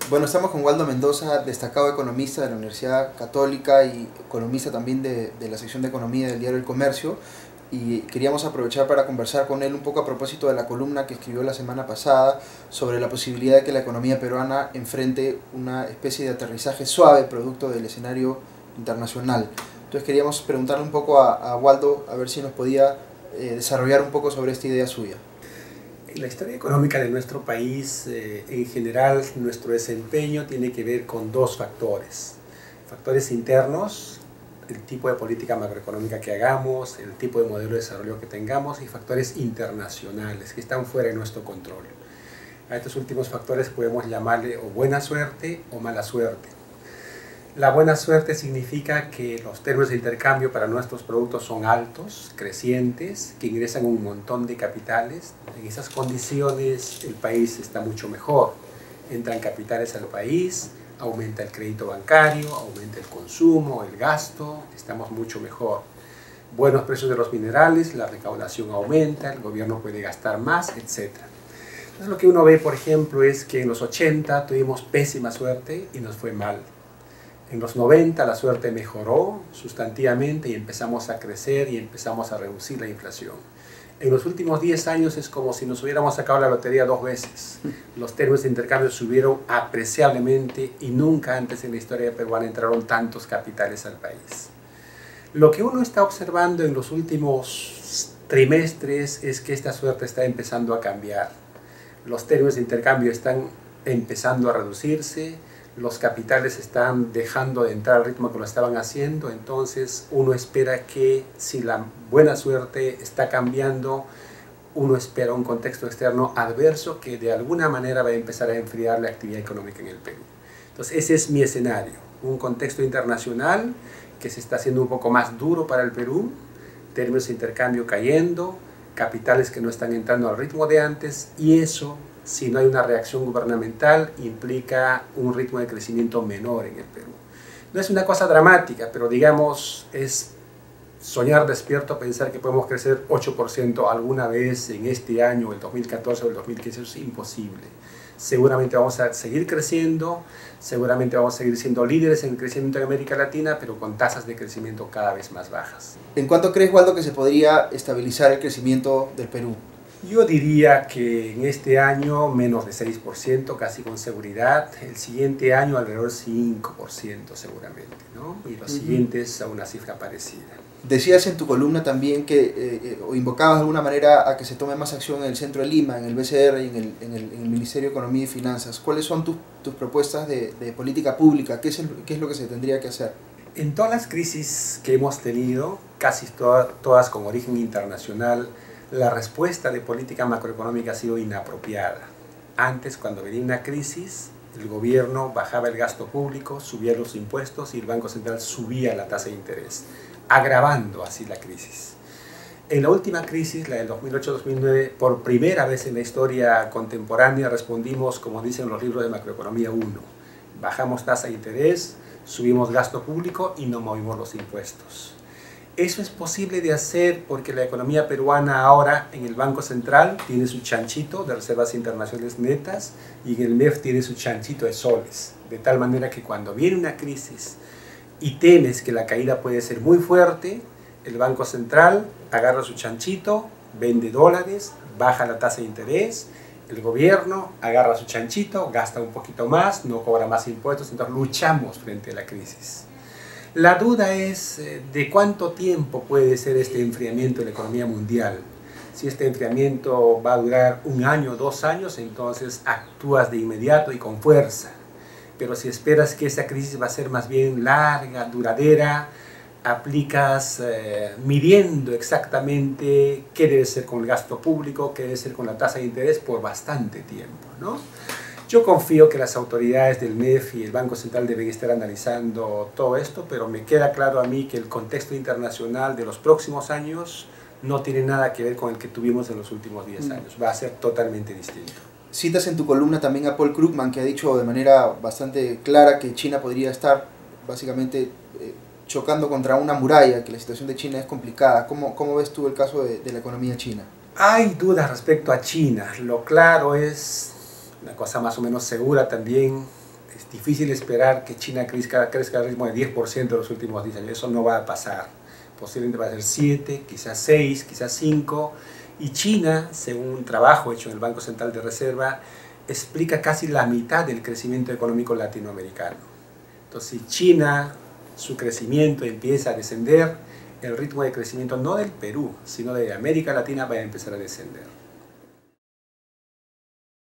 Bueno, estamos con Waldo Mendoza, destacado economista de la Universidad Católica y economista también de la sección de economía del diario El Comercio, y queríamos aprovechar para conversar con él un poco a propósito de la columna que escribió la semana pasada sobre la posibilidad de que la economía peruana enfrente una especie de aterrizaje suave producto del escenario internacional. Entonces queríamos preguntarle un poco a Waldo a ver si nos podía desarrollar un poco sobre esta idea suya. En la historia económica de nuestro país, en general, nuestro desempeño tiene que ver con dos factores. Factores internos, el tipo de política macroeconómica que hagamos, el tipo de modelo de desarrollo que tengamos, y factores internacionales que están fuera de nuestro control. A estos últimos factores podemos llamarle o buena suerte o mala suerte. La buena suerte significa que los términos de intercambio para nuestros productos son altos, crecientes, que ingresan un montón de capitales. En esas condiciones el país está mucho mejor. Entran capitales al país, aumenta el crédito bancario, aumenta el consumo, el gasto, estamos mucho mejor. Buenos precios de los minerales, la recaudación aumenta, el gobierno puede gastar más, etc. Entonces lo que uno ve, por ejemplo, es que en los 80 tuvimos pésima suerte y nos fue mal. En los 90 la suerte mejoró sustantivamente y empezamos a crecer y empezamos a reducir la inflación. En los últimos 10 años es como si nos hubiéramos sacado la lotería 2 veces. Los términos de intercambio subieron apreciablemente y nunca antes en la historia peruana entraron tantos capitales al país. Lo que uno está observando en los últimos trimestres es que esta suerte está empezando a cambiar. Los términos de intercambio están empezando a reducirse, los capitales están dejando de entrar al ritmo que lo estaban haciendo, entonces uno espera que si la buena suerte está cambiando, uno espera un contexto externo adverso que de alguna manera va a empezar a enfriar la actividad económica en el Perú. Entonces ese es mi escenario, un contexto internacional que se está haciendo un poco más duro para el Perú, términos de intercambio cayendo, capitales que no están entrando al ritmo de antes, y eso, si no hay una reacción gubernamental, implica un ritmo de crecimiento menor en el Perú. No es una cosa dramática, pero digamos, es soñar despierto pensar que podemos crecer 8% alguna vez en este año, el 2014 o el 2015, es imposible. Seguramente vamos a seguir creciendo, seguramente vamos a seguir siendo líderes en el crecimiento en América Latina, pero con tasas de crecimiento cada vez más bajas. ¿En cuánto crees, Waldo, que se podría estabilizar el crecimiento del Perú? Yo diría que en este año menos de 6%, casi con seguridad. El siguiente año alrededor 5% seguramente, ¿no? Y los siguientes a una cifra parecida. Decías en tu columna también que, o invocabas de alguna manera a que se tome más acción en el centro de Lima, en el BCR y en el Ministerio de Economía y Finanzas. ¿Cuáles son tus propuestas de política pública? ¿Qué es lo que se tendría que hacer? En todas las crisis que hemos tenido, casi todas con origen internacional, la respuesta de política macroeconómica ha sido inapropiada. Antes, cuando venía una crisis, el gobierno bajaba el gasto público, subía los impuestos y el Banco Central subía la tasa de interés, agravando así la crisis. En la última crisis, la del 2008-2009, por primera vez en la historia contemporánea respondimos, como dicen los libros de macroeconomía 1. Bajamos tasa de interés, subimos gasto público y no movimos los impuestos. Eso es posible de hacer porque la economía peruana ahora en el Banco Central tiene su chanchito de reservas internacionales netas y en el MEF tiene su chanchito de soles. De tal manera que cuando viene una crisis y temes que la caída puede ser muy fuerte, el Banco Central agarra su chanchito, vende dólares, baja la tasa de interés, el gobierno agarra su chanchito, gasta un poquito más, no cobra más impuestos, entonces luchamos frente a la crisis. La duda es de cuánto tiempo puede ser este enfriamiento de la economía mundial. Si este enfriamiento va a durar 1 año, 2 años, entonces actúas de inmediato y con fuerza. Pero si esperas que esa crisis va a ser más bien larga, duradera, aplicas midiendo exactamente qué debe ser con el gasto público, qué debe ser con la tasa de interés por bastante tiempo, ¿no? Yo confío que las autoridades del MEF y el Banco Central deben estar analizando todo esto, pero me queda claro a mí que el contexto internacional de los próximos años no tiene nada que ver con el que tuvimos en los últimos 10 años. Va a ser totalmente distinto. Citas en tu columna también a Paul Krugman, que ha dicho de manera bastante clara que China podría estar básicamente chocando contra una muralla, que la situación de China es complicada. ¿Cómo ves tú el caso de la economía china? Hay dudas respecto a China. Lo claro es, una cosa más o menos segura también, Es difícil esperar que China crezca al ritmo de 10% en los últimos 10 años. Eso no va a pasar. Posiblemente va a ser 7, quizás 6, quizás 5. Y China, según un trabajo hecho en el Banco Central de Reserva, explica casi la mitad del crecimiento económico latinoamericano. Entonces, si China, su crecimiento empieza a descender, el ritmo de crecimiento no del Perú, sino de América Latina va a empezar a descender.